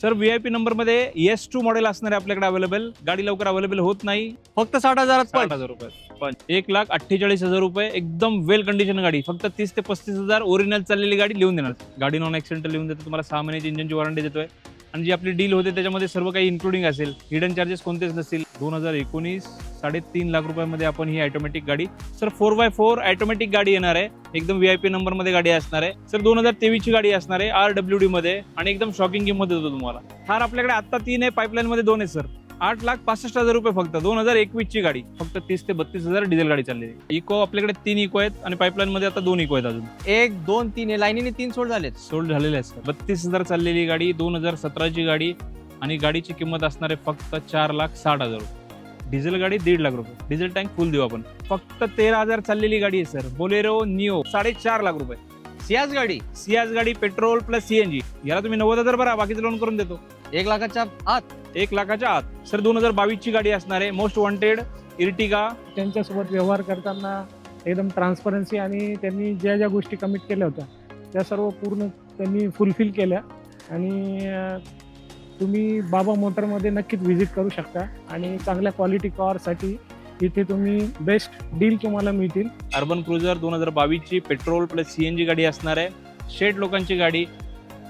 Sir VIP नंबरमध्ये S2 model असणार आहे आपल्याकडे अवेलेबल. गाडी लवकर अवेलेबल होत नाही. फक्त 60,000 60,000 रुपये पण 1,48,000 रुपये एकदम वेल कंडिशन गाडी. फक्त 30 ते 35,000 ओरिजिनल चाललेली गाडी लिहून देणार. गाडी नॉन ॲक्सिडेंटल लिहून देतो तुम्हाला. 6 महिन्याची इंजिनची वॉरंटी देतोय आणि जी आपली डील होते त्याच्यामध्ये सर्व काही इन्क्लुडिंग असेल. हिडन चार्जेस कोणतेच नसतील. 2019 3.5 लाख रुपयामध्ये आपण ही ऑटोमॅटिक गाडी सर 4x4 ऑटोमॅटिक गाडी येणार आहे. एकदम VIP नंबरमध्ये गाडी असणार आहे सर. 2023 ची गाडी असणार आहे RWD मध्ये आणि एकदम शॉकिंग किंमत देतो तुम्हाला. थार आपल्याकडे आता 3 आहे, पाईपलाईन मध्ये 2 आहे सर. 8,65,000 रुपये फक्त. 2021 ची गाडी फक्त 30 ते 32,000 डिझेल गाडी चाललेली. इको आपल्याकडे 3 इको आहेत आणि पाईपलाईन मध्ये आता 2 इको आहेत अजून. 1 2 3 लाईनीने 3 सोड झालेत. सोल्ड झालेले आहेत. 32,000 चाललेली गाडी. 2017 ची गाडी आणि गाडीची किंमत असणार आहे फक्त 4,60,000 रुपये. डिझेल गाडी 1.5 लाख रुपये. डिझेल टँक फुल देऊ आपण. फक्त 13,000 चाललेली गाडी आहे सर. बोलेरो निओ 4.5 लाख रुपये. सियाज गाडी पेट्रोल प्लस CNG. याला तुम्ही 90,000 भरा, बाकीचं लोन करून देतो. 1 लाखाच्या आत. 1 लाखाच्या आत सर. 2022 ची गाडी असणार आहे. Most wanted Ertiga. त्यांच्यासोबत व्यवहार करताना एकदम ट्रान्सपरन्सी आणि त्यांनी ज्या ज्या गोष्टी कमिट केल्या होत्या त्या सर्व पूर्ण त्यांनी फुलफिल केल्या. आणि तुम्ही बाबा मोटरमध्ये नक्कीच व्हिजिट करू शकता आणि चांगल्या क्वालिटी कारसाठी इथे तुम्ही बेस्ट डील तुम्हाला मिळतील. अर्बन क्रुझर 2022 ची पेट्रोल प्लस CNG गाडी असणार आहे. शेड लोकांची गाडी.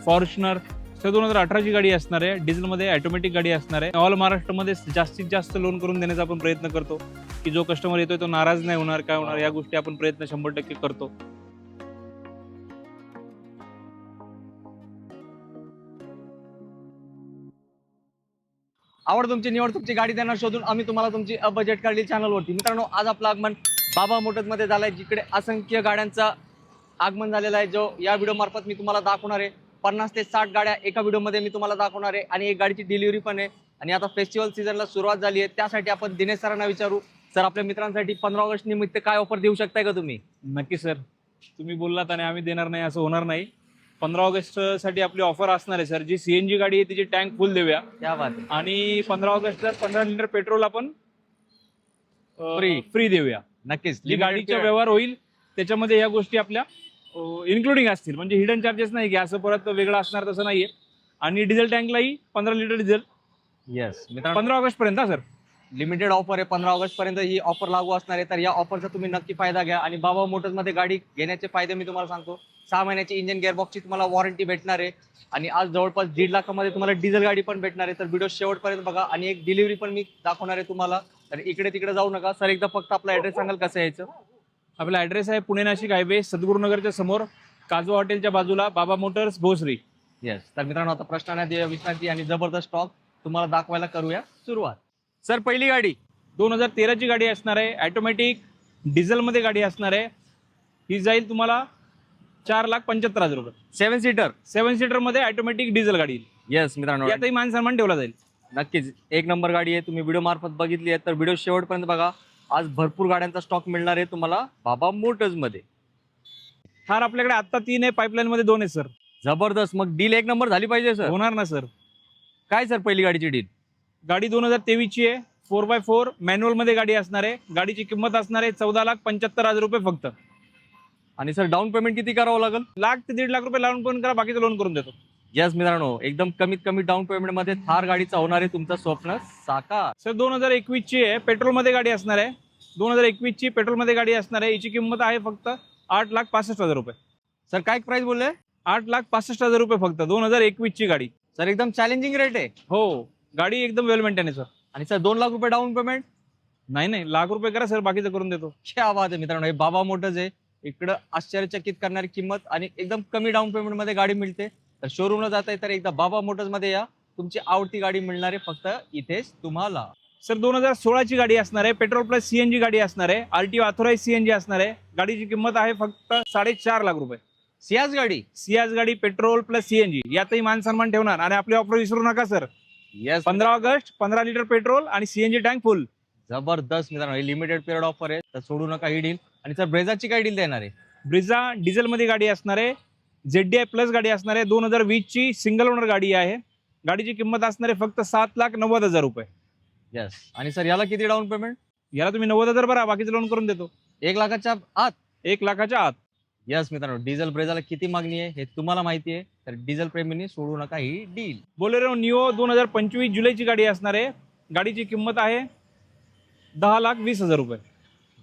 फॉर्च्युनर सर 2018 ची गाडी असणार आहे. डिझेलमध्ये ऑटोमॅटिक गाडी असणार आहे. ऑल महाराष्ट्रामध्ये जास्तीत जास्त लोन करून देण्याचा आपण प्रयत्न करतो की जो कस्टमर येतोय तो नाराज नाही होणार, काय होणार, या गोष्टी आपण प्रयत्न 100% करतो. आवड तुमची निवड तुमची गाडी देणार शोधून आम्ही तुम्हाला तुमची बजेट काढली चॅनलवरती. मित्रांनो, आज आपलं आगमन बाबा मोटर्समध्ये झालं आहे, जिकडे असंख्य गाड्यांचं आगमन झालेलं आहे, जो या व्हिडिओ मार्फत मी तुम्हाला दाखवणार आहे. 50 ते 60 गाड्या एका व्हिडिओमध्ये मी तुम्हाला दाखवणार आहे आणि एक गाडीची डिलिव्हरी पण आहे. आणि आता फेस्टिवल सीझनला सुरुवात झाली आहे, त्यासाठी आपण दिनेश सरांना विचारू. सर, आपल्या मित्रांसाठी 15 ऑगस्ट निमित्त काय ऑफर देऊ शकताय का तुम्ही? नक्की सर. तुम्ही बोललात आणि आम्ही देणार नाही असं होणार नाही. 15 ऑगस्ट साठी आपली ऑफर असणार आहे सर. जी CNG गाडी आहे तिची टँक फुल देऊया. क्या बात आहे. आणि 15 ऑगस्टला 15 लिटर पेट्रोल आपण फ्री देऊया. नक्कीच. जी गाडीचा व्यवहार होईल त्याच्यामध्ये या गोष्टी आपल्या इन्क्लुडिंग असतील. म्हणजे हिडन चार्जेस नाही की असं परत वेगळं असणार, तसं नाहीये. आणि डिझेल टँकलाही 15 लिटर डिझेल. येस मित्रांनो, 15 ऑगस्ट पर्यंत सर लिमिटेड ऑफर आहे. 15 ऑगस्ट पर्यंत ही ऑफर लागू असणार आहे. तर या ऑफरचा तुम्ही नक्की फायदा घ्या. आणि बाबा मोटर्समध्ये गाडी घेण्याचे फायदे मी तुम्हाला सांगतो. 6 महिन्याची इंजिन गिअरबॉक्सची तुम्हाला वॉरंटी भेटणार आहे. आणि आज जवळपास 1.5 लाखामध्ये तुम्हाला डिझेल गाडी पण भेटणार आहे. तर व्हिडिओ शेवटपर्यंत बघा. आणि एक डिलिव्हरी पण मी दाखवणार आहे तुम्हाला. तर इकडे तिकडे जाऊ नका सर. एकदा फक्त आपला ऍड्रेस सांगाल कसं यायचं? आपला ऍड्रेस आहे पुणे नाशिक हायवे, सद्गुरुनगरच्या समोर, काजवा हॉटेलच्या बाजूला, बाबा मोटर्स भोसरी. येस. तर मित्रांनो, आता प्रश्नांना विश्रांती आणि जबरदस्त स्टॉक तुम्हाला दाखवायला करूया सुरुवात. सर, पहिली गाडी 2013 ची गाडी असणार आहे. ऑटोमॅटिक डिझेलमध्ये गाडी असणार आहे. ही जाईल तुम्हाला 4,75,000 रुपये. 7 सीटर. 7 सीटर मध्ये ऑटोमॅटिक डिझेल गाडी. येस मित्रांनो, यातही मान सन्मान ठेवला जाईल. नक्कीच एक नंबर गाडी आहे. तुम्ही व्हिडिओ मार्फत बघितली आहे तर व्हिडिओ शेवटपर्यंत बघा. आज भरपूर गाड्यांचा स्टॉक मिळणार आहे तुम्हाला बाबा मोटर्स मध्ये. थार आपल्याकडे आता 3 आहे, पाईपलाईन मध्ये 2 आहे सर. जबरदस्त. मग डील एक नंबर झाली पाहिजे सर. होणार ना सर. काय सर पहिली गाडीची डील? गाडी 2023 ची आहे. 4x4 मॅन्युअल मध्ये गाडी असणार आहे. गाडीची किंमत असणार आहे 14,75,000 रुपये फक्त. आणि सर डाऊन पेमेंट किती करावं लागेल? 1 ते 1.5 लाख रुपये लावून पण करा, बाकीचं लोन करून देतो. यस मित्रांनो, एकदम कमीत कमी डाऊन पेमेंट मध्ये थार गाडीचा होणार आहे तुमचं स्वप्न साकार. सर 2021 ची आहे, पेट्रोल मध्ये गाडी असणार आहे. 2021 ची पेट्रोल मध्ये गाडी असणार आहे. हिची किंमत आहे फक्त 8,65,000 रुपये. सर काय प्राइस बोलले? 8,65,000 रुपये फक्त. 2021 ची गाडी. सर एकदम चॅलेंजिंग रेट आहे. हो, गाडी एकदम वेल मेंटेन आहे सर. आणि सर 2 लाख रुपये डाऊन पेमेंट? नाही, लाख रुपये करा सर, बाकीचं करून देतो. क्या बात आहे मित्रांनो. हे बाबा मोटर्स आहे. इकडं आश्चर्यचकित करणारी किंमत आणि एकदम कमी डाऊन पेमेंट मध्ये गाडी मिळते. तर शोरूमला जात आहे तर एकदा बाबा मोटर्स मध्ये या. तुमची आवडती गाडी मिळणार आहे फक्त इथेच तुम्हाला. सर 2016 ची गाडी असणार आहे. पेट्रोल प्लस CNG गाडी असणार आहे. RTO ऑथोराइज CNG असणार आहे. गाडीची किंमत आहे फक्त 4.5 लाख रुपये. सियाज गाडी पेट्रोल प्लस CNG. यातही मान सन्मान ठेवणार. आणि आपली ऑफर विसरू नका sir. Yes. 15 August 15 litre petrol आणि CNG टँक फुल. जबरदस्त मित्रांनो, ही लिमिटेड पिरियड ऑफर आहे तर सोडू नका ही डील. आणि सर ब्रेझाची काय डील देणार आहे? ब्रिझा डिझेल मध्ये गाडी असणार आहे. ZDI प्लस गाडी असणार आहे. 2020 ची सिंगल ओनर गाडी आहे. गाडीची किंमत असणार आहे फक्त 7,90,000 रुपये. येस. आणि सर याला किती डाऊन पेमेंट? याला तुम्ही 90,000 भरा, बाकीचं लोन करून देतो. 1 लाखाच्या आत. 1 लाखाच्या आत. यस मित्रांनो, डिझेल ब्रेझाला किती मागणी आहे हे तुम्हाला माहिती आहे, तर डिझेल प्रेमींनी सोडू नका ही डील. बोलेरो निओ 2025 जुलैची गाडी असणार आहे. गाडीची किंमत आहे 10,20,000 रुपये.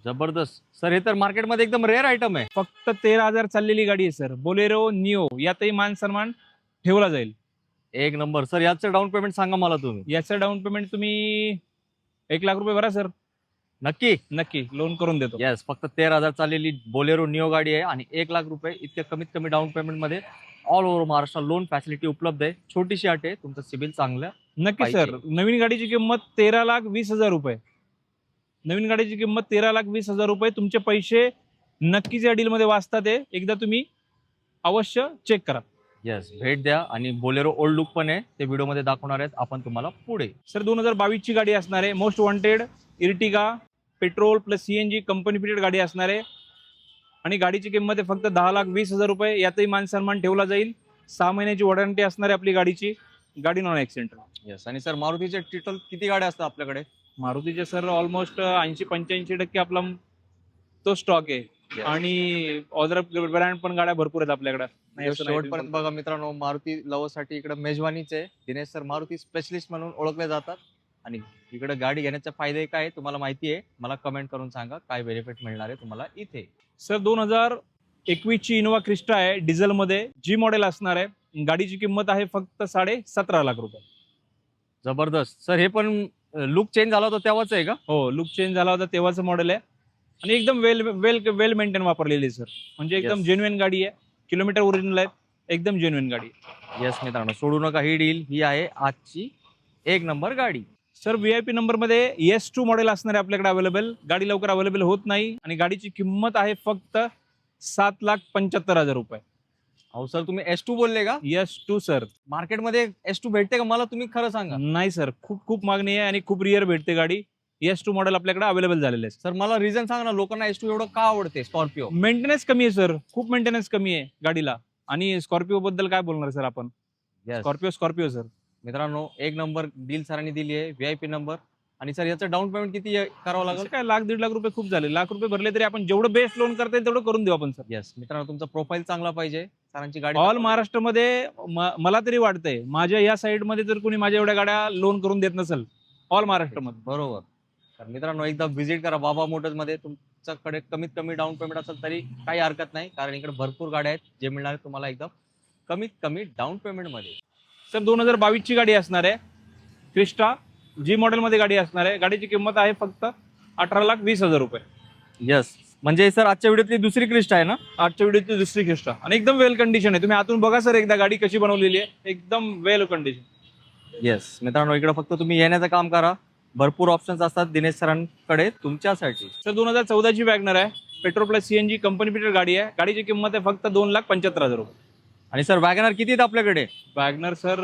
जबरदस्त सर, हे तर मार्केटमध्ये एकदम रेअर आयटम आहे. फक्त 13,000 चाललेली गाडी आहे सर. बोलेरो निओ, यातही मान सन्मान ठेवला जाईल. एक नंबर सर. याचं डाऊन पेमेंट सांगा मला तुम्ही. याचं डाऊन पेमेंट तुम्ही 1,00,000 रुपये भरा सर. नक्की. नक्की लोन करून देतो. येस, फक्त 13,000 चाललेली बोलेरो निओ गाडी आहे आणि 1,00,000 रुपये इतक्या कमीत कमी डाऊन पेमेंट मध्ये all over Maharashtra loan facility उपलब्ध आहे. छोटीशी अट आहे, तुमचं सिबिल चांगलं नक्की पाहिजे. सर. नवीन गाडीची किंमत 13,20,000 रुपये. नवीन गाडीची किंमत 13,20,000 रुपये. तुमचे पैसे नक्कीच या डील मध्ये वाचतात आहे. एकदा तुम्ही अवश्य चेक करा. येस, भेट द्या. आणि बोलेरो ओल्ड लुक पण आहे, ते व्हिडिओ मध्ये दाखवणार आहेत आपण तुम्हाला पुढे. सर 2022 ची गाडी असणार आहे. Most wanted Ertiga petrol plus CNG company fitted गाडी असणार आहे आणि गाडीची किंमत आहे फक्त 10,20,000 रुपये. यातही मान सन्मान ठेवला जाईल. 6 महिन्याची वॉरंटी असणार आहे आपली गाडीची. गाडी नॉन ॲक्सिडेंटल. येस. आणि सर मारुतीचे टोटल किती गाड्या असतात आपल्याकडे? मारुतीचे सर ऑलमोस्ट 80-85% आपला तो स्टॉक आहे आणि ऑदर ब्रँड पण गाड्या भरपूर आहेत आपल्याकडे. नाही असं नाही. शेवटपर्यंत बघा मित्रांनो, मारुती लव्हर्ससाठी इकडे मेजवानीच आहे. दिनेश सर मारुती स्पेशलिस्ट म्हणून ओळखले जातात आणि इकडे गाडी घेण्याचे फायदे काय आहे तुम्हाला माहिती आहे, मला कमेंट करून सांगा काय बेनिफिट मिळणार आहे तुम्हाला इथे. सर 2021 ची इनोवा क्रिस्टा आहे डिझेल मध्ये. जी मॉडेल असणार आहे. गाडीची किंमत आहे फक्त 17.5 रुपये. जबरदस्त सर. हे पण लुक चेंज झाला होता तेव्हाच आहे का? हो, लुक चेंज झाला होता तेव्हाचं मॉडेल आहे आणि एकदम वेल मेंटेन वापरलेली आहे सर. म्हणजे एकदम Yes. जेन्युइन गाडी आहे. किलोमीटर ओरिजिनल आहे. एकदम जेन्युइन गाडी आहे. येस मित्रांनो, सोडू नका ही डील. ही आहे आजची एक नंबर गाडी. सर VIP नंबर मध्ये S2 मॉडेल असणार आहे आपल्याकडे अवेलेबल. गाडी लवकर अवेलेबल होत नाही आणि गाडीची किंमत आहे फक्त 7,75,000 रुपये. अहो सर, तुम्ही S2 बोलले का? S2 sir. मार्केटमध्ये S2 भेटते का मला तुम्ही खरं सांगा. नाही सर, खूप मागणी आहे आणि खूप रिअर भेटते गाडी. S2 मॉडेल आपल्याकडे अवेलेबल झालेले आहे. सर मला रिझन सांगा ना, लोकांना S2 एवढं का आवडते? स्कॉर्पिओ मेंटेनन्स कमी आहे सर. खूप मेंटेनन्स कमी आहे गाडीला. आणि स्कॉर्पिओ बद्दल काय बोलणार सर आपण. Scorpio sir. मित्रांनो, एक नंबर डील सरांनी दिली आहे. VIP number. आणि सर याचं डाऊन पेमेंट किती करावं लागेल? असं काय 1,00,000-1,50,000 रुपये खूप झाले. लाख रुपये भरले तरी आपण जेवढं बेस्ट लोन करता येईल तेवढं करून देऊ आपण सर. येस मित्रांनो, तुमचा प्रोफाईल चांगला पाहिजे. सरांची गाडी ऑल महाराष्ट्रामध्ये मला तरी वाटतंय माझ्या या साईड मध्ये जर कोणी माझ्या एवढ्या गाड्या लोन करून देत नसेल ऑल महाराष्ट्रामध्ये. बरोबर. तर मित्रांनो, एकदा व्हिजिट करा बाबा मोटर्स मध्ये. तुमच्याकडे कमीत कमी डाऊन पेमेंट असेल तरी काही हरकत नाही, कारण इकडे भरपूर गाड्या आहेत जे मिळणार आहेत तुम्हाला एकदम कमीत कमी डाऊन पेमेंट मध्ये. सर 2022 ची गाडी असणार आहे. क्रिस्टा जी मॉडेल मध्ये गाडी असणार आहे. गाडीची किंमत आहे फक्त 18,20,000 रुपये. येस, म्हणजे सर आजच्या व्हिडिओतली दुसरी क्रिस्टा आहे ना? आजच्या व्हिडिओची दुसरी क्रिस्टा आणि एकदम वेल कंडिशन आहे. तुम्ही आतून बघा सर एकदा गाडी कशी बनवलेली आहे. एकदम वेल कंडिशन. येस मित्रांनो, इकडे फक्त तुम्ही येण्याचं काम करा. भरपूर ऑप्शन्स असतात दिनेश सरांकडे तुमच्यासाठी. सर 2014 ची वॅगनर आहे. Petrol plus CNG company fitted गाडी आहे. गाडीची किंमत आहे फक्त 2,75,000 रुपये. आणि सर वॅगनर किती आहेत आपल्याकडे? वॅगनर सर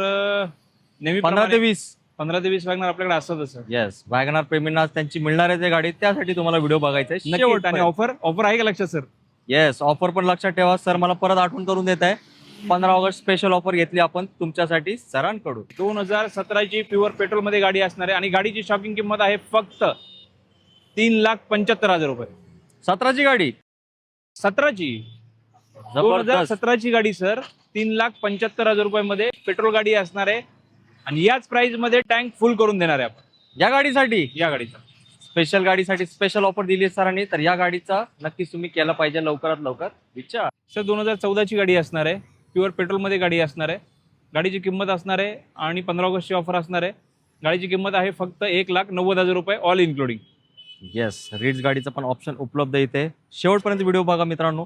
नेहमी 15 ते 20. 15 ते 20 वॅगनर आपल्याकडे असतातच सर. येस, वॅगनर प्रेमींना त्यांची मिळणार आहे गाडी, त्यासाठी तुम्हाला व्हिडिओ बघायचा आहे. नक्की. आणि ऑफर आहे का लक्षात सर? येस, ऑफर पण लक्षात ठेवा. सर मला परत आठवण करून देत आहे. 15 ऑगस्ट स्पेशल ऑफर घेतली आपण तुमच्यासाठी सरांकडून. 2017 ची प्युअर पेट्रोल मध्ये गाडी असणार आहे आणि गाडीची शॉपिंग किंमत आहे फक्त 3,75,000 रुपये. 17ची गाडी? 17ची जबरदस्त. 2017 ची गाडी सर 3,75,000 रुपये मध्ये पेट्रोल गाडी असणार आहे आणि याच प्राइस मध्ये टँक फुल करून देणार आहे आपण या गाडीसाठी. या गाडीचा स्पेशल गाडीसाठी स्पेशल ऑफर दिली आहे सरांनी, तर या गाडीचा नक्कीच तुम्ही केला पाहिजे लवकरात लवकर विचार. सर 2014 ची गाडी असणार आहे. प्युअर पेट्रोल मध्ये गाडी असणार आहे. गाडीची किंमत असणार आहे आणि 15 ऑगस्टची ऑफर असणार आहे. गाडीची किंमत आहे फक्त 1,90,000 रुपये ऑल इन्क्लुडिंग. येस, रिट्स गाडीचा पण ऑप्शन उपलब्ध इथे. शेवटपर्यंत व्हिडिओ बघा मित्रांनो.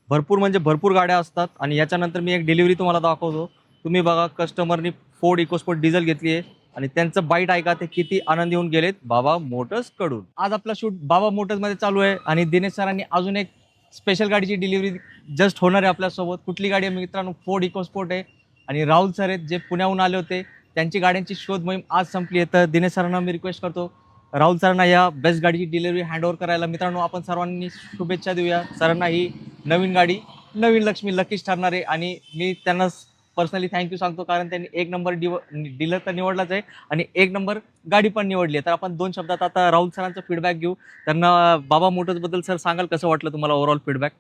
भरपूर म्हणजे भरपूर गाड्या असतात आणि याच्यानंतर मी एक डिलिव्हरी तुम्हाला दाखवतो. तुम्ही बघा, कस्टमरनी फोर्ड इकोस्पोर्ट डिझेल घेतली आहे आणि त्यांचं बाईट ऐका, ते किती आनंद येऊन गेलेत बाबा मोटर्स कडून. आज आपला शूट बाबा मोटर्स मध्ये चालू आहे आणि दिनेश सरांनी अजून एक स्पेशल गाडीची डिलिव्हरी जस्ट होणार आहे आपल्यासोबत. कुठली गाडी आहे मित्रांनो? फोर्ड इकोस्पोर्ट आहे आणि राहुल सर आहेत जे पुण्याहून आले होते. त्यांची गाड्यांची शोध मोहीम आज संपली आहे. तर दिनेश सरांना मी रिक्वेस्ट करतो राहुल सरांना या बेस्ट गाडीची डिलिव्हरी हँडओव्हर करायला. मित्रांनो, आपण सर्वांनी शुभेच्छा देऊया सरांना. ही नवीन गाडी, नवीन लक्ष्मी लकीच ठरणार आहे आणि मी त्यांना पर्सनली थँक्यू सांगतो, कारण त्यांनी एक नंबर डीलर तर निवडलाच आहे आणि एक नंबर गाडी पण निवडली आहे. तर आपण 2 शब्दात आता राहुल सरांचा फीडबॅक घेऊ. त्यांना बाबा मोटर्सबद्दल सर सांगाल कसं वाटलं तुम्हाला ओव्हरऑल फीडबॅक?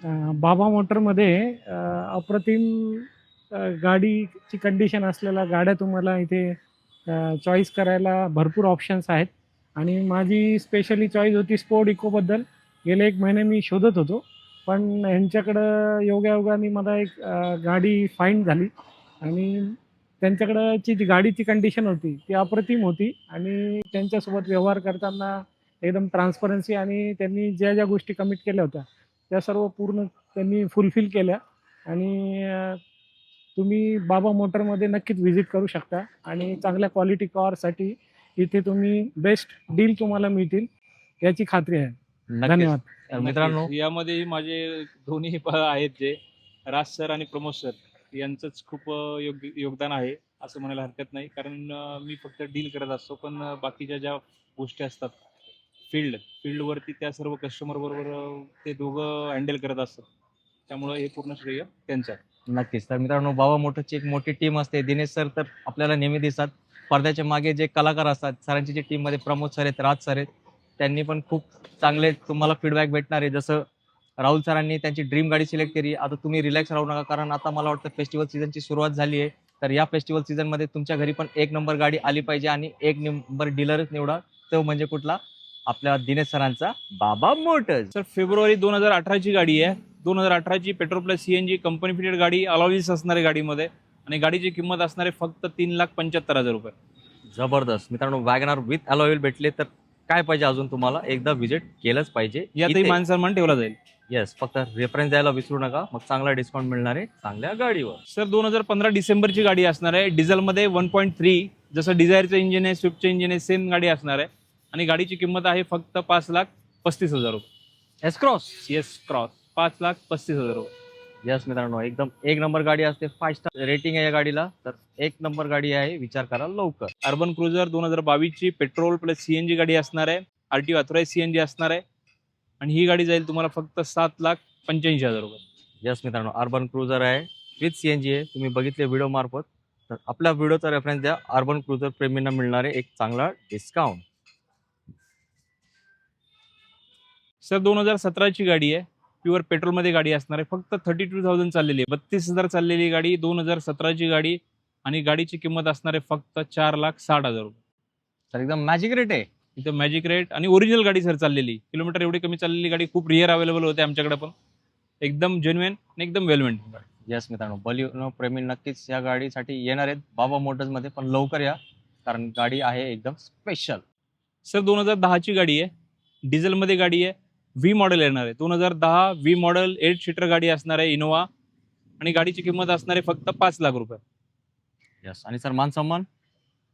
बाबा मोटरमध्ये अप्रतिम गाडीची कंडिशन असलेल्या गाड्या तुम्हाला इथे चॉईस करायला भरपूर ऑप्शन्स आहेत. आणि माझी स्पेशली चॉईस होती स्पोर्ट इकोबद्दल. गेले 1 महिने मी शोधत होतो, पण ह्यांच्याकडं योगायोगाने मला एक गाडी फाईंड झाली. आणि त्यांच्याकडची जी गाडीची कंडिशन होती ती अप्रतिम होती. आणि त्यांच्यासोबत व्यवहार करताना एकदम ट्रान्सपरन्सी, आणि त्यांनी ज्या ज्या गोष्टी कमिट केल्या होत्या त्या सर्व पूर्ण त्यांनी फुलफिल केल्या. आणि तुम्ही बाबा मोटरमध्ये नक्कीच व्हिजिट करू शकता. आणि चांगल्या क्वालिटी कारसाठी इथे तुम्ही बेस्ट डील तुम्हाला मिळतील याची खात्री आहे. धन्यवाद. तर मित्रांनो, नक्कीच. यामध्ये माझे दोन्ही आहेत जे राज सर आणि प्रमोद सर यांचंच खूप योगदान आहे असं म्हणायला हरकत नाही. कारण मी फक्त डील करत असतो, पण बाकीच्या ज्या गोष्टी असतात फील्डवरती त्या सर्व कस्टमर बरोबर ते दोघं हँडल करत असतात. त्यामुळे हे पूर्ण श्रेय त्यांचं आहे. नक्कीच. तर मित्रांनो, बाबा मोटरची एक मोठी टीम असते. दिनेश सर तर आपल्याला नेहमी दिसतात. पडद्याच्या मागे जे कलाकार असतात, सरांची जी टीममध्ये प्रमोद सर आहेत, राज सर आहेत, त्यांनी पण खूप चांगले तुम्हाला फीडबॅक भेटणार आहे. जसं राहुल सरांनी त्यांची ड्रीम गाडी सिलेक्ट केली. आता तुम्ही रिलॅक्स राहू नका, कारण आता मला वाटतं फेस्टिवल सीझनची सुरुवात झाली आहे. तर या फेस्टिवल सीझनमध्ये तुमच्या घरी पण 1 नंबर गाडी आली पाहिजे, आणि 1 नंबर डीलरच निवडा. तो म्हणजे कुठला? आपल्या दिनेश सरांचा बाबा मोटर्स. सर फेब्रुवारी 2018ची गाडी आहे. 2018ची petrol plus CNG company fitted गाडी, अलॉविस असणारी गाडीमध्ये, आणि गाडीची किंमत असणार आहे फक्त 3,75,000 रुपये. जबरदस्त. मित्रांनो, वॅगनार विथ अलॉय भेटले तर काय पाहिजे अजून तुम्हाला? एकदा व्हिजिट केलंच पाहिजे. यातही मान सन्मान ठेवला जाईल. येस, फक्त रेफरन्स द्यायला विसरू नका, मग चांगला डिस्काउंट मिळणार आहे चांगल्या गाडीवर. सर 2015 डिसेंबरची गाडी असणार आहे. डिझेलमध्ये 1.3, जसं डिझायरचं इंजिन आहे, स्विफ्टचं इंजिन आहे, सेम गाडी असणार आहे. आणि गाडीची किंमत आहे फक्त 5,35,000 रुपये. S cross. येस क्रॉस 5,35,000 रुपये. येस मित्रांनो, एकदम 1 नंबर गाडी असते. 5 स्टार रेटिंग आहे या गाडीला. तर 1 नंबर गाडी आहे, विचार करा लवकर. अर्बन क्रुझर 2022ची पेट्रोल प्लस CNG गाडी असणार आहे. RTO ऑथराइज CNG असणार आहे. आणि ही गाडी जाईल तुम्हाला फक्त 7,85,000 रुपये. येस मित्रांनो, अर्बन क्रुझर आहे, विथ CNG आहे. तुम्ही बघितले व्हिडिओ मार्फत. तर आपल्या व्हिडिओचा रेफरन्स द्या. अर्बन क्रुझर प्रेमींना मिळणार आहे एक चांगला डिस्काउंट. सर 2017ची गाडी आहे. प्युअर पेट्रोलमध्ये गाडी असणार आहे. फक्त 32,000 चाललेली आहे. 32,000 चाललेली गाडी, 2017ची गाडी, आणि गाडीची किंमत असणार आहे फक्त 4,60,000 रुपये. तर एकदम मॅजिक रेट आहे. इथं मॅजिक रेट आणि ओरिजिनल गाडी सर चाललेली. किलोमीटर एवढी कमी चाललेली गाडी खूप रिअर अवेलेबल होते आमच्याकडे, पण एकदम जेन्युइन आणि एकदम वेल मेंटेन. येस मित्रांनो, बलिनो प्रेमी नक्कीच या गाडीसाठी येणार आहेत बाबा मोटर्समध्ये. पण लवकर या, कारण गाडी आहे एकदम स्पेशल. सर 2010ची गाडी आहे. डिझेलमध्ये गाडी आहे. V मॉडेल येणार आहे. 2010 V मॉडेल 8 सीटर गाडी असणार आहे, इनोवा. आणि गाडीची किंमत असणार आहे फक्त 5 लाख रुपये. येस. आणि सर मान सन्मान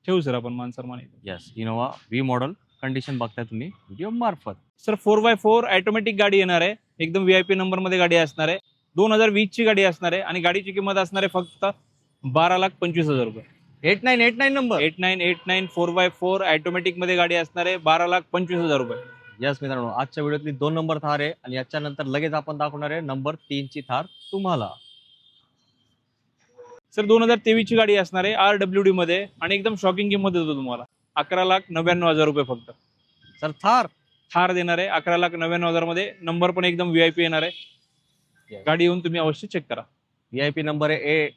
ठेवू सर आपण मान सन्मान. Yes, Innova V model condition बघताय तुम्ही व्हिडिओ मार्फत. सर 4x4 ऑटोमॅटिक गाडी येणार आहे. एकदम VIP नंबरमध्ये गाडी असणार आहे. 2020ची गाडी असणार आहे, आणि गाडीची किंमत असणार आहे फक्त 12,25,000 रुपये. 8989 नंबर. 8989 4x4 ऑटोमॅटिकमध्ये गाडी असणार आहे, 12,25,000 रुपये. येस मित्रांनो, आजच्या व्हिडिओतली 2 नंबर थार आहे, आणि याच्यानंतर लगेच आपण दाखवणार आहे नंबर 3ची थार तुम्हाला. सर 2023ची गाडी असणार आहे RWD मध्ये, आणि एकदम शॉकिंग किंमत देतो तुम्हाला 11,99,000 रुपये फक्त. सर थार देणार आहे 11,99,000 मध्ये. नंबर पण एकदम VIP येणार आहे. गाडी येऊन तुम्ही अवश्य चेक करा. VIP नंबर आहे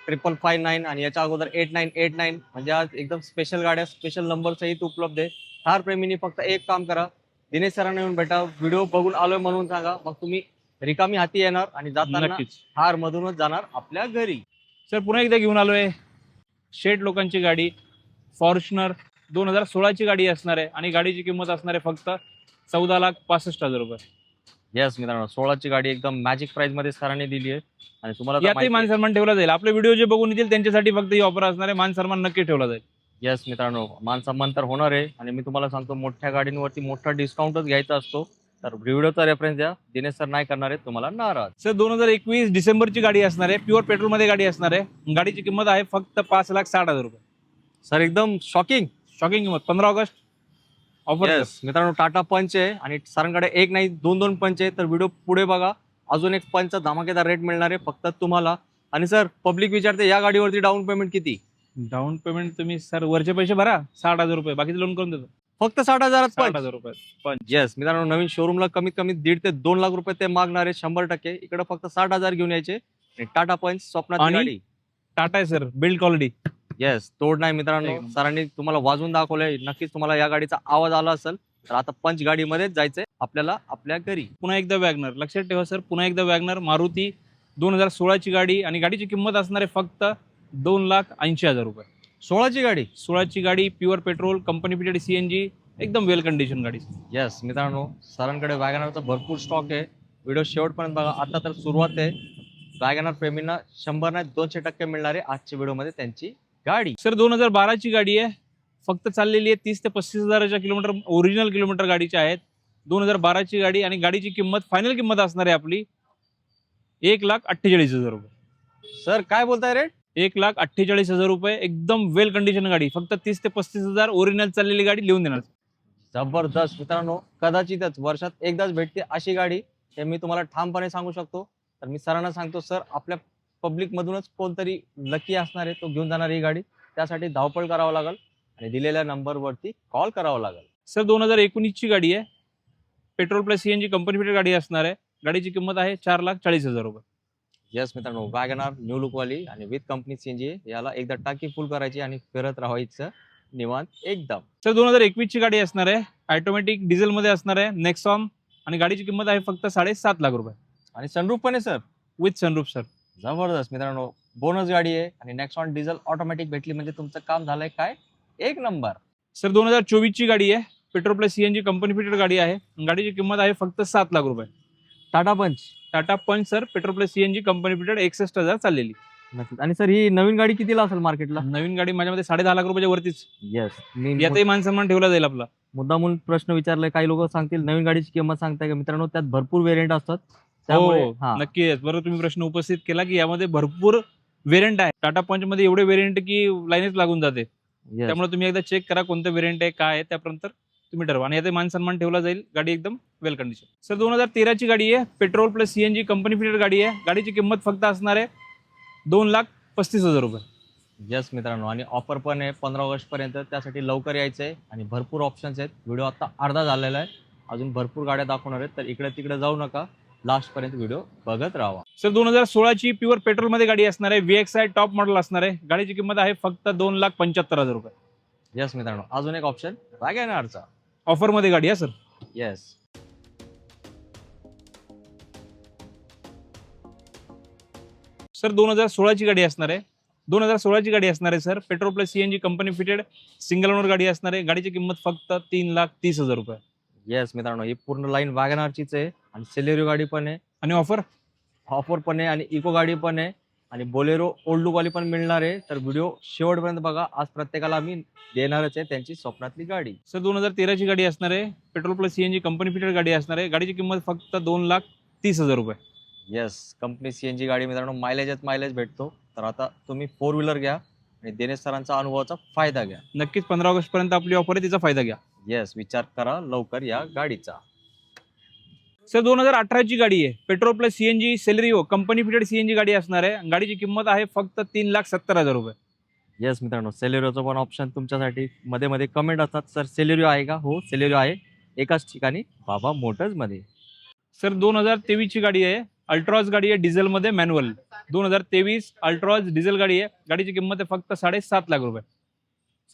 A555, आणि याच्या अगोदर 8989. म्हणजे आज एकदम स्पेशल गाड्या, स्पेशल नंबर सहित उपलब्ध आहे. थार प्रेमींनी फक्त एक काम करा, दिनेश सरांना येऊन भेटा, व्हिडिओ बघून आलोय म्हणून सांगा, मग तुम्ही रिकामी हाती येणार आणि जाताना नक्कीच. थार मधूनच जाणार आपल्या घरी. सर पुन्हा एकदा घेऊन आलोय शेठ लोकांची गाडी, फॉर्च्युनर 2016ची गाडी असणार आहे, आणि गाडीची किंमत असणार आहे फक्त 14,65,000 रुपये. येस मित्रांनो, 16ची गाडी एकदम मॅजिक प्राइस मध्ये सरांनी दिली आहे, आणि तुम्हाला यातही मान सन्मान ठेवला जाईल. आपले व्हिडिओ जे बघून येतील त्यांच्यासाठी फक्त ही ऑफर असणार आहे. मान सन्मान नक्की ठेवला जाईल. येस मित्रांनो, मान सन्मान तर होणार आहे, आणि मी तुम्हाला सांगतो मोठ्या गाडींवरती मोठा डिस्काउंटच घ्यायचा असतो. तर व्हिडिओचा रेफरन्स द्या. दिनेश सर नाही करणार आहे तुम्हाला नाराज. सर 2021 डिसेंबरची गाडी असणार आहे. प्युअर पेट्रोलमध्ये गाडी असणार आहे. गाडीची किंमत आहे फक्त 5,60,000 रुपये. सर एकदम शॉकिंग किंमत 15 ऑगस्ट ऑफर. येस मित्रांनो, टाटा पंच आहे, आणि सरांकडे एक नाही 2 पंच आहे. तर व्हिडिओ पुढे बघा, अजून एक पंच धमाकेदार रेट मिळणार आहे फक्त तुम्हाला. आणि सर पब्लिक विचारते या गाडीवरती डाऊन पेमेंट किती? डाऊन पेमेंट तुम्ही सर वरचे पैसे भरा 60,000 रुपये, बाकीचं लोन करून देतो. फक्त 60,000 60,000 रुपये पण येस मित्रांनो, नवीन शोरूमला कमीत कमी 1.5 ते 2 लाख रुपये ते मागणार आहे 100%. इकडे फक्त 60,000 घेऊन यायचे आणि टाटा पंच स्वप्नातली आणि गाडी. टाटा आहे सर, बिल्ड क्वालिटी. येस, तोड नाही मित्रांनो. एकदम. सरांनी तुम्हाला वाजवून दाखवलंय. नक्कीच तुम्हाला या गाडीचा आवाज आला असेल. तर आता पंच गाडीमध्येच जायचंय आपल्याला आपल्या घरी. पुन्हा एकदा वॅगनर, लक्षात ठेवा सर, पुन्हा एकदा वॅगनर मारुती 2016ची गाडी आणि गाडीची किंमत असणार आहे फक्त 2,80,000 रुपये. 16ची गाडी. 16ची गाडी, pure petrol, company fitted CNG, एकदम वेल कंडिशन गाडी. येस मित्रांनो, सरांकडे वॅगनरचा भरपूर स्टॉक आहे. व्हिडिओ शेवटपर्यंत बघा. आता तर सुरुवात आहे. वॅगनर प्रेमींना 100 नाही 200% मिळणार आहे आजच्या व्हिडिओमध्ये त्यांची गाडी. सर 2012ची गाडी आहे, फक्त चाललेली आहे 30 ते 35,000च्या किलोमीटर, ओरिजिनल किलोमीटर गाडीचे आहेत. 2012ची गाडी आणि गाडीची किंमत, फायनल किंमत असणार आहे आपली 1,48,000 रुपये. सर काय बोलताय रेट? 1,48,000 रुपये, एकदम वेल कंडिशन गाडी, फक्त 30 ते 35,000 ओरिजिनल चाललेली गाडी लिहून देणार. जबरदस्त मित्रांनो, कदाचितच वर्षात एकदाच भेटते अशी गाडी, हे मी तुम्हाला ठामपणे सांगू शकतो. तर मी सरांना सांगतो, सर आपल्या पब्लिक मधूनच कोणतरी लकी असणार आहे, तो घेऊन जाणार ही गाडी. त्यासाठी धावपळ करावं लागेल आणि दिलेल्या नंबरवरती कॉल करावा लागेल. सर 2019ची गाडी आहे, petrol plus CNG company fitted गाडी असणार आहे. गाडीची किंमत आहे 4,40,000 रुपये. येस मित्रांनो, वॅगनर न्यू लुक वाली आणि विथ कंपनी CNG. याला एकदा टाकी फुल करायची आणि फिरत राहायचं निवांत एकदम. सर 2021ची गाडी असणार आहे, ऑटोमॅटिक डिझेल मध्ये असणार आहे, नेक्सॉन, आणि गाडीची किंमत आहे फक्त 7.5 लाख रुपये आणि सनरूफ पण आहे सर, विथ सनरूफ. सर जबरदस्त मित्रांनो, बोनस गाडी आहे आणि नेक्सॉन डिझेल ऑटोमॅटिक भेटली म्हणजे तुमचं काम झालंय काय एक नंबर. सर 2024ची गाडी आहे, petrol plus CNG company fitted गाडी आहे. गाडीची किंमत आहे फक्त 7 लाख रुपये. टाटा पंच. टाटा पंच sir, petrol plus CNG company fitted 61,000 चाललेली. नक्कीच. आणि सर ही नवीन गाडी कितीला असेल मार्केटला? नवीन गाडी माझ्यामध्ये 10.5 लाख रुपयाच्या वरतीच. येस, मी यातही मान सन्मान ठेवला जाईल आपला. मुद्दामून प्रश्न विचारलाय. काही लोक सांगतील नवीन गाडीची किंमत सांगताय का? मित्रांनो, त्यात भरपूर व्हेरियंट असतात. त्यामुळे हो नक्की, बरोबर तुम्ही प्रश्न उपस्थित केला की यामध्ये भरपूर व्हेरियंट आहे. टाटा पंच मध्ये एवढे व्हेरियंट की लाईनच लागून जाते. त्यामुळे तुम्ही एकदा चेक करा कोणतं व्हेरियंट आहे, काय आहे, त्यापर्यंत तुम्ही ठरवा. आणि यात मान सन्मान ठेवला जाईल. गाडी एकदम वेल कंडिशन. सर 2013ची गाडी आहे, petrol plus CNG company fitted गाडी आहे. गाडीची किंमत फक्त असणार आहे 2,35,000 रुपये. येस मित्रांनो, आणि ऑफर पण आहे 15 ऑगस्ट पर्यंत. त्यासाठी लवकर यायचंय आणि भरपूर ऑप्शन्स आहेत. व्हिडिओ आता अर्धा झालेला आहे, अजून भरपूर गाड्या दाखवणार आहेत. तर इकडे तिकडे जाऊ नका, लास्ट पर्यंत व्हिडिओ बघत राहा. सर 2016ची प्युअर पेट्रोल मध्ये गाडी असणार आहे, VXI टॉप मॉडेल असणार आहे. गाडीची किंमत आहे फक्त 2,75,000 रुपये. येस मित्रांनो, अजून एक ऑप्शन वॅगनरचा ऑफर मध्ये गाडी आहे सर. येस. सर 2016ची गाडी असणार आहे, 2016ची गाडी असणार आहे sir, petrol plus CNG company fitted single owner गाडी असणार आहे. गाडीची किंमत फक्त 3,30,000 रुपये. येस मित्रांनो, ही पूर्ण लाईन वॅगनरचीच आहे आणि सेलेरिओ गाडी पण आहे आणि ऑफर पण आहे आणि इको गाडी पण आहे आणि बोलेरो ओल्ड लुक वाली पण मिळणार आहे. तर व्हिडिओ शेवटपर्यंत बघा. आज प्रत्येकाला आम्ही देणारच आहे त्यांची स्वप्नातली गाडी. सर 2013ची गाडी असणार आहे, petrol plus CNG company fitted गाडी असणार आहे. गाडीची किंमत फक्त 2,30,000 रुपये. येस, कंपनी CNG गाडी मित्रांनो, मायलेज भेटतो. तर आता तुम्ही 4 व्हीलर घ्या आणि दिनेश सरांचा अनुभवाचा फायदा घ्या. नक्कीच 15 ऑगस्ट पर्यंत आपली ऑफर आहे, तिचा फायदा घ्या. येस, विचार करा लवकर या गाडीचा. सर 2018ची गाडी आहे, petrol plus CNG Celerio company fitted CNG गाडी असणार आहे. गाडीची किंमत आहे फक्त 3,70,000 रुपये. येस मित्रांनो, सेलेरिओचं पण ऑप्शन तुमच्यासाठी. मध्ये मध्ये कमेंट असतात, सर सेलेरिओ आहे का? हो, सेलेरिओ आहे, एकाच ठिकाणी बाबा मोटर्स मध्ये. सर 2023ची गाडी आहे, अल्ट्रॉज गाडी आहे, डिझेल मध्ये मॅन्युअल. 2023 अल्ट्रॉज डिझेल गाडी आहे. गाडीची किंमत आहे फक्त 7.5 लाख रुपये.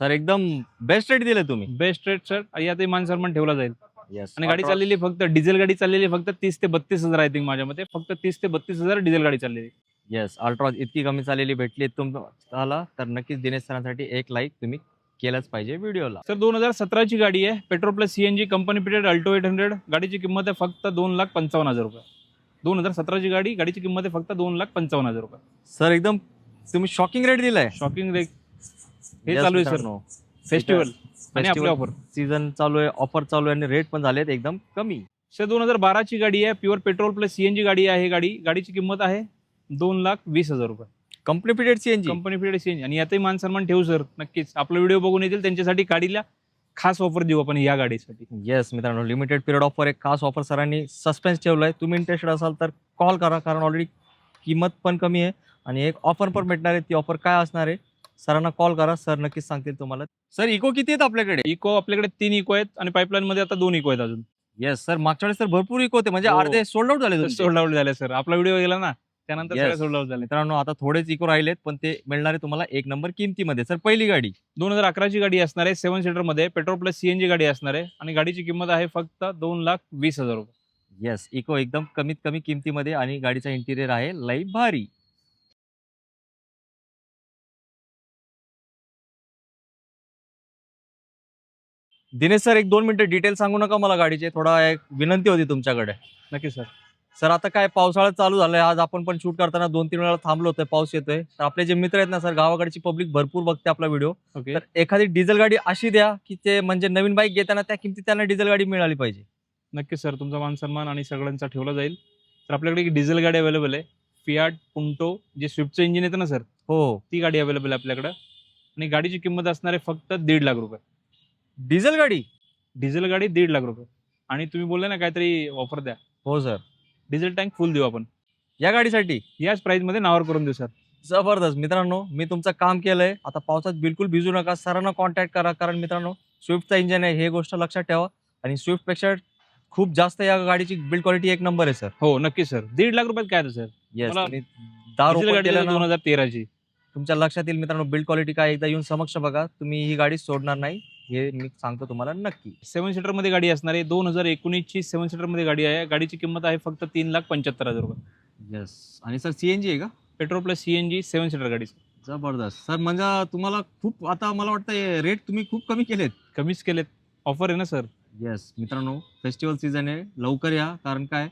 सर एकदम बेस्ट रेट दिले तुम्ही. बेस्ट रेट सर, यातही मान सन्मान ठेवला जाईल. येस. आणि गाडी चाललेली फक्त डिझेल गाडी चाललेली फक्त 30 ते 32,000 आय थिंक माझ्या मते. फक्त 30 ते 32,000 डिझेल गाडी चाललेली. येस, अल्ट्रॉज इतकी कमी चाललेली भेटली तुम्हाला, तर नक्कीच दिनेश सरांसाठी एक लाईक तुम्ही केलंच पाहिजे व्हिडिओला. सर 2017ची गाडी आहे, petrol plus CNG company fitted Alto 800. गाडीची किंमत आहे फक्त 2,55,000 रुपये. 2017ची गाडी, गाडीची किंमत आहे फक्त 2,55,000 रुपये. सर एकदम तुम्ही शॉकिंग रेट दिलाय. शॉकिंग रेट हे चालू आहे सर, फेस्टिवल आणि आपली ऑफर. सीझन चालू आहे, ऑफर चालू आहे आणि रेट पण झालेत एकदम कमी. सर 2012ची गाडी आहे, प्युअर पेट्रोल प्लस CNG गाडी आहे. गाडीची किंमत आहे 2,20,000 रुपये. Company fitted CNG. Company fitted CNG. आणि यातही मान सन्मान ठेवू सर, नक्कीच आपला व्हिडिओ बघून येतील त्यांच्यासाठी गाडीला खास ऑफर देऊ आपण या गाडीसाठी. येस मित्रांनो, लिमिटेड पिरियड ऑफर, एक खास ऑफर सरांनी सस्पेन्स ठेवलाय. तुम्ही इंटरेस्टेड असाल तर कॉल करा, कारण ऑलरेडी किंमत पण कमी आहे आणि एक ऑफर पण भेटणार आहे. ती ऑफर काय असणार आहे सरांना कॉल करा, सर नक्कीच सांगतील तुम्हाला. सर इको किती आहेत आपल्याकडे? इको आपल्याकडे 3 इको आहेत आणि पाईपलाईन मध्ये आता 2 इको आहेत अजून. येस सर, मागच्या वेळेस तर भरपूर इको होते, म्हणजे हो. अर्धे सोल्ड आउट झाले तुमचे. सोल्ड आउट झाले सर. आपला व्हिडिओ गेला ना त्यानंतर सगळे Yes. सोल्ड आउट झाले. मित्रांनो आता थोडेच इको राहिलेत, पण ते मिळणार आहे तुम्हाला 1 नंबर किमतीमध्ये. सर पहिली गाडी 2011 ची गाडी असणार आहे, 7 सीटर मध्ये पेट्रोल प्लस सीएनजी गाडी असणार आहे आणि गाडीची किंमत आहे फक्त 2,20,000 रुपये. येस, इको एकदम कमीत कमी किमतीमध्ये आणि गाडीचा इंटिरियर आहे लई भारी. दिनेश सर, 1-2 मिनिटं डिटेल सांगू नका मला गाडीचे, थोडा एक विनंती होती तुमच्याकडे. नक्की सर. सर आता काय पावसाळा चालू झालाय, आज आपण पण शूट करताना 2-3 वेळा थांबलो होतोय, पाऊस येतोय. तर आपले जे मित्र आहेत ना सर, गावाकडची पब्लिक भरपूर बघते आपला व्हिडिओ. ओके. तर एखादी डिझेल गाडी अशी द्या की ते म्हणजे नवीन बाईक घेताना त्या किमतीत त्यांना डिझेल गाडी मिळाली पाहिजे. नक्की सर, तुमचा मान सन्मान आणि सगळ्यांचा ठेवला जाईल. तर आपल्याकडे एक डिझेल गाडी अवेलेबल आहे, फियाट पुंटो, जे स्विफ्टचं इंजिन येतं ना सर, हो, ती गाडी अवेलेबल आहे आपल्याकडे आणि गाडीची किंमत असणार आहे फक्त 1.5 लाख रुपये. डिझेल गाडी. डिझेल गाडी 1.5 लाख रुपये आणि तुम्ही बोलले ना काहीतरी ऑफर द्या, हो सर, डिझेल टँक फुल देऊ आपण या गाडीसाठी याच प्राइस मध्ये नावावर करून देऊ सर. जबरदस्त. मित्रांनो मी तुमचं काम केलंय, आता पावसात बिलकुल भिजू नका, सरांना कॉन्टॅक्ट करा, कारण मित्रांनो स्विफ्टचा इंजिन आहे, हे गोष्ट लक्षात ठेवा. आणि स्विफ्ट पेक्षा खूप जास्त या गाडीची बिल्ड क्वालिटी 1 नंबर आहे सर. हो नक्की सर. 1.5 लाख रुपयात काय आहे सर? येस, मला तुम्ही 10 डिझेल रुपये गाडी केलं ना, 2013 ची. तुमच्या लक्षात येईल मित्रांनो बिल्ड क्वालिटी काय. एकदा येऊन समक्ष बघा, तुम्ही ही गाडी सोडणार नाही, हे मी सांगतो तुम्हाला नक्की. 7 सीटर मध्ये गाडी असणार आहे, 2019 ची 7 सीटर मध्ये गाडी आहे. गाडीची किंमत आहे फक्त 3,75,000 रुपये. येस, आणि सर सीएनजी आहे का? पेट्रोल प्लस सीएनजी 7 सीटर गाडी. जबरदस्त सर, म्हणजे तुम्हाला खूप, आता मला वाटतं रेट तुम्ही खूप कमी केलेत. कमीच केलेत, ऑफर आहे ना सर. येस मित्रांनो, फेस्टिवल सीझन आहे, लवकर या. कारण काय,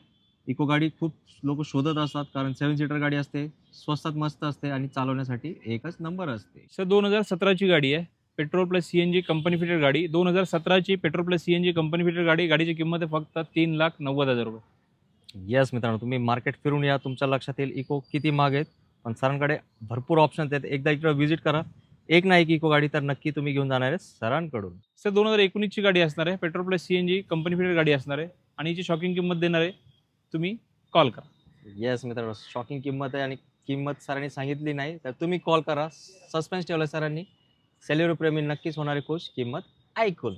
इको गाडी खूप लोक शोधत असतात, कारण 7 सीटर गाडी असते, स्वस्तात मस्त असते आणि चालवण्यासाठी एकच नंबर असते. सर 2017 ची गाडी आहे, petrol plus CNG company fitted गाडी. 2017 ची petrol plus CNG company fitted गाडी. गाडीची किंमत आहे फक्त 3,90,000 रुपये. येस मित्रांनो, तुम्ही मार्केट फिरून या, तुमच्या लक्षात येईल इको किती महाग आहेत, पण सरांकडे भरपूर ऑप्शन्स आहेत. एकदा इकडे व्हिजिट करा, एक ना एक इको गाडी तर नक्की तुम्ही घेऊन जाणार आहे सरांकडून. सर 2019 ची गाडी असणार आहे, petrol plus CNG company fitted गाडी असणार आहे आणि हिची शॉकिंग किंमत देणार आहे, तुम्ही कॉल करा. येस मित्रांनो, शॉकिंग किंमत आहे आणि किंमत सरांनी सांगितली नाही तर तुम्ही कॉल करा. सस्पेन्स ठेवलं सरांनी. सेल्युरो प्रेमी नक्कीच होणारे खुश, किंमत ऐकून.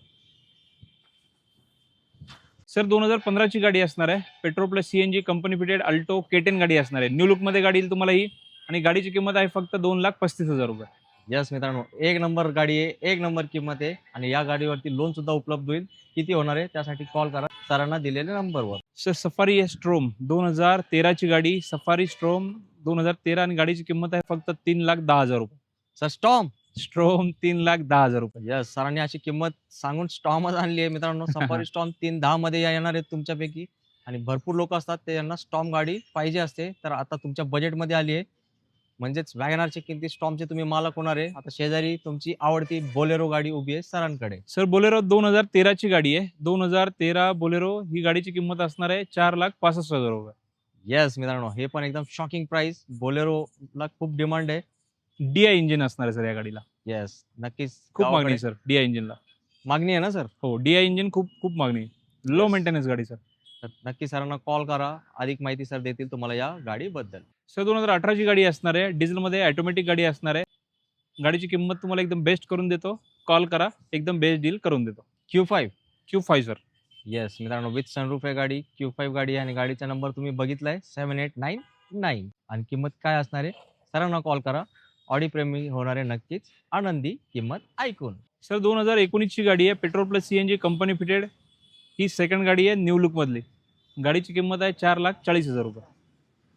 सर 2015 ची गाडी असणार आहे, petrol plus CNG company fitted Alto K10 गाडी असणार आहे. न्यू लुक मध्ये गाडी येईल तुम्हाला ही आणि गाडीची किंमत आहे फक्त 2,35,000 रुपये. येस मित्रांनो, 1 नंबर गाडी आहे, 1 नंबर किंमत आहे आणि या गाडीवरती लोन सुद्धा उपलब्ध होईल. किती होणार आहे त्यासाठी कॉल करा सरांना दिलेल्या नंबरवर. सर सफारी स्ट्रोम 2013 ची गाडी, सफारी स्ट्रोम 2013 आणि गाडीची किंमत आहे फक्त 3,10,000 रुपये. Sir storm. स्ट्रोम 3,10,000 रुपये. यस, सरांनी अशी किंमत सांगून स्टॉमच आणली आहे मित्रांनो. सफारी स्टॉम 310 मध्ये येणार आहेत तुमच्यापैकी आणि भरपूर लोक असतात ते यांना स्टॉम गाडी पाहिजे असते, तर आता तुमच्या बजेटमध्ये आली आहे. म्हणजेच वॅगनारची किमती स्टॉमचे तुम्ही मालक होणार आहे. आता शेजारी तुमची आवडती बोलेरो गाडी उभी आहे सरांकडे. सर बोलेरो 2013 ची गाडी आहे, 2013 बोलेरो. ही गाडीची किंमत असणार आहे 4,65,000 रुपये. येस मित्रांनो, हे पण एकदम शॉकिंग प्राइस. बोलेरोला खूप डिमांड आहे. डीआय इंजिन असणार आहे सर या गाडीला. येस नक्कीच, खूप मागणी गावाकडे आहे सर डीआय इंजिनला. मागणी आहे ना सर. हो, डीआय इंजिन खूप खूप मागणी आहे. Low Yes. मेंटेनन्स गाडी सर. तर नक्की सरांना कॉल करा, अधिक माहिती सर देतील तुम्हाला या गाडीबद्दल. सर 2018 ची गाडी असणार आहे, डिझेलमध्ये ऑटोमॅटिक गाडी असणार आहे. गाडीची किंमत तुम्हाला एकदम बेस्ट करून देतो, कॉल करा, एकदम बेस्ट डील करून देतो. Q5. Q5 sir. येस मित्रांनो, विथ सनरूफ आहे गाडी, Q5 गाडी आहे आणि गाडीचा नंबर तुम्ही बघितलाय 7899 आणि किंमत काय असणार आहे सरांना कॉल करा. ऑडी प्रेमी होणारे नक्कीच आनंदी, किंमत ऐकून. सर 2019 ची गाडी आहे, petrol plus CNG company fitted. ही सेकंड गाडी आहे न्यू लुक मधली. गाडीची किंमत आहे 4,40,000 रुपये.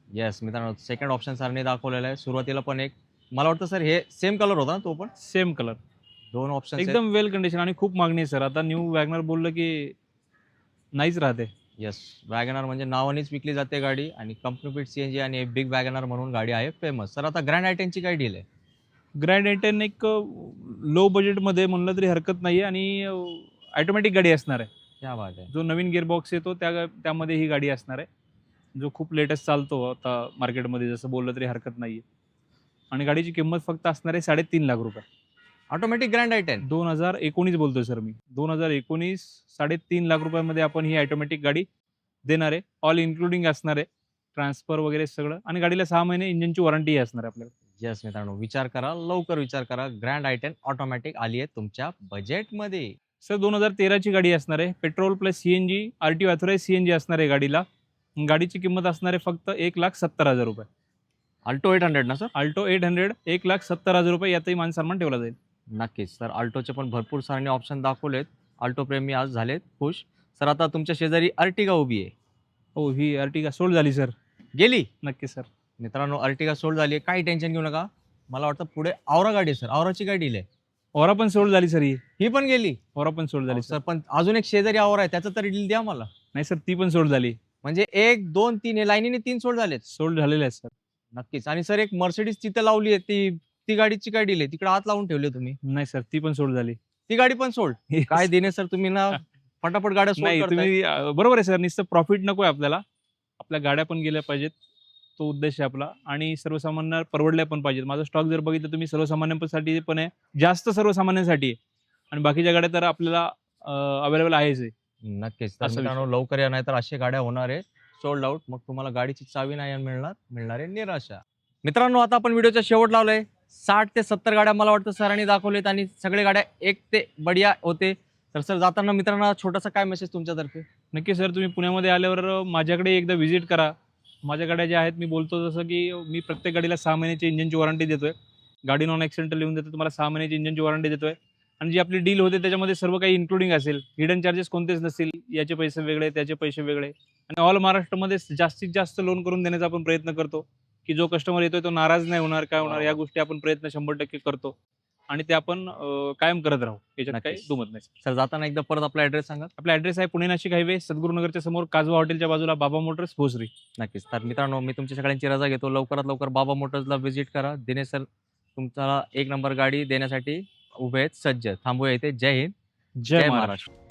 येस मित्रांनो, सेकंड ऑप्शन सरांनी दाखवलेला आहे. सुरुवातीला पण एक, मला वाटतं सर हे सेम कलर होता ना तो पण. सेम कलर, 2 ऑप्शन एकदम वेल कंडिशन आणि खूप मागणी आहे सर. आता न्यू वॅगनर बोललं की नाहीच राहते. येस, वॅगनर म्हणजे नावानेच विकली जाते गाडी आणि कंपनी फिट सीएनजी आणि बिग वॅगनर म्हणून गाडी आहे फेमस. सर आता ग्रँड आयटेनची काय डील आहे? ग्रँड आयटेन एक लो बजेटमध्ये म्हणलं तरी हरकत नाही आणि ऑटोमॅटिक गाडी असणार आहे. क्या बात आहे. जो नवीन गिअरबॉक्स येतो त्यामध्ये ही गाडी असणार आहे, जो खूप लेटेस्ट चालतो आता मार्केटमध्ये, जसं बोललं तरी हरकत नाही आहे. आणि गाडीची किंमत फक्त असणार आहे 3.5 लाख रुपये. ऑटोमॅटिक ग्रँड आयटेन 2019 बोलतोय सर मी. 2019 3.5 लाख रुपयामध्ये आपण ही ऑटोमॅटिक गाडी देणार आहे. ऑल इन्क्लुडिंग असणार आहे, ट्रान्सफर वगैरे सगळं. आणि गाडीला 6 महिने इंजिनची वॉरंटी असणार आहे आपल्याला. येस मित्रांनो, विचार करा, लवकर विचार करा. ग्रँड आय10 ऑटोमॅटिक आली आहे तुमच्या बजेटमध्ये. सर 2013 ची गाडी असणार आहे. Petrol plus CNG, RTO authorise CNG असणार आहे गाडीला. गाडीची किंमत असणार आहे फक्त 1,70,000 रुपये. अल्टो 800 ना सर? अल्टो 800 1,70,000 रुपये, यातही मान सन्मान ठेवला जाईल. नक्कीच सर. अल्टोचे पण भरपूर सारे ऑप्शन दाखवलेत. अल्टो प्रेमी आज झालेत खुश. सर आता तुमच्या शेजारी अर्टिगा उभी आहे. हो, ही अर्टिगा सोल्ड झाली सर. गेली? नक्की सर. मित्रांनो, अर्टिगा सोल्ड झाली आहे. काही टेन्शन घेऊ नका. मला वाटतं पुढे औरा गाडी आहे सर. औराची काय डील आहे? ओरा पण सोल्ड झाली सर. ही पण गेली? ओरा पण सोल्ड झाली अहो सर. सर, पण अजून एक शेजारी औरा आहे, त्याचं तरी डील द्या मला. नाही सर, ती पण सोल्ड झाली. म्हणजे 1, 2, 3 हे लाईनीने 3 सोल्ड झालेत. सोल्ड झालेले आहेत सर. नक्कीच. आणि सर एक मर्सिडीज तिथं लावली आहे, ती गाडीची काय डील आहे? तिकडे हात लावून ठेवले तुम्ही. नाही सर, ती पण सोल्ड झाली. ती गाडी पण सोल्ड? काय दिने सर, तुम्ही ना फटाफट गाड्या नाही, सोल्ड तुम्ही बरोबर आहे सर. नुसतं प्रॉफिट नकोय आपल्याला. आपल्या गाड्या पण गेल्या पाहिजेत, तो उद्देश आहे आपला. आणि सर्वसामान्य परवडल्या पण पाहिजेत. माझा स्टॉक जर बघितलं तुम्ही, सर्वसामान्यांसाठी पण आहे, जास्त सर्वसामान्यांसाठी आहे. आणि बाकीच्या गाड्या तर आपल्याला अवेलेबल आहेच आहे. नक्कीच. तर असा मित्रांनो, लवकर या, नाहीतर अशा गाड्या होणार आहे सोल्ड आउट. मग तुम्हाला गाडीची चावी नाही मिळणार आहे निराशा. मित्रांनो, आता आपण व्हिडिओचा शेवट लावलाय. 60 ते 70 गाड्या मला वाटतं सरांनी दाखवलेत आणि सगळे गाड्या एक ते बढिया होते. तर सर जाताना मित्रांना छोटासा काय मेसेज तुमच्यातर्फे? नक्की सर, तुम्ही पुण्यामध्ये आल्यावर माझ्याकडे एकदा व्हिजिट करा. माझ्या गाड्या ज्या आहेत, मी बोलतो जसं की मी प्रत्येक गाडीला 6 महिन्याची इंजिनची वॉरंटी देतोय. गाडी नॉन ॲक्सिडेंटल लिहून देतो, तुम्हाला 6 महिन्याची इंजिनची वॉरंटी देतोय. आणि जी आपली डील होते त्याच्यामध्ये सर्व काही इन्क्लुडिंग असेल. हिडन चार्जेस कोणतेच नसतील. याचे पैसे वेगळे, त्याचे पैसे वेगळे. आणि ऑल महाराष्ट्रामध्ये जास्तीत जास्त लोन करून देण्याचा आपण प्रयत्न करतो, की जो कस्टमर येतोय तो नाराज नाही होणार, काय होणार, या गोष्टी आपण प्रयत्न 100% करतो. आणि ते आपण कायम करत राहू. याच्यात काही नक्कीच. दुमत नाही. सर जाताना एकदा परत आपला ऍड्रेस सांगा. आपला ॲड्रेस आहे पुणे नाशिक हायवे, सद्गुरुनगरच्या समोर, काजवा हॉटेलच्या बाजूला, बाबा मोटर्स, भोसरी. नक्कीच. तर मित्रांनो, मी तुमच्या सगळ्यांची रजा घेतो. लवकरात लवकर बाबा मोटर्सला व्हिजिट करा. दिनेश सर तुमचा 1 नंबर गाडी देण्यासाठी उभे आहेत, सज्ज. थांबूया इथे. जय हिंद, जय जय महाराष्ट्र. महाराष्ट्र.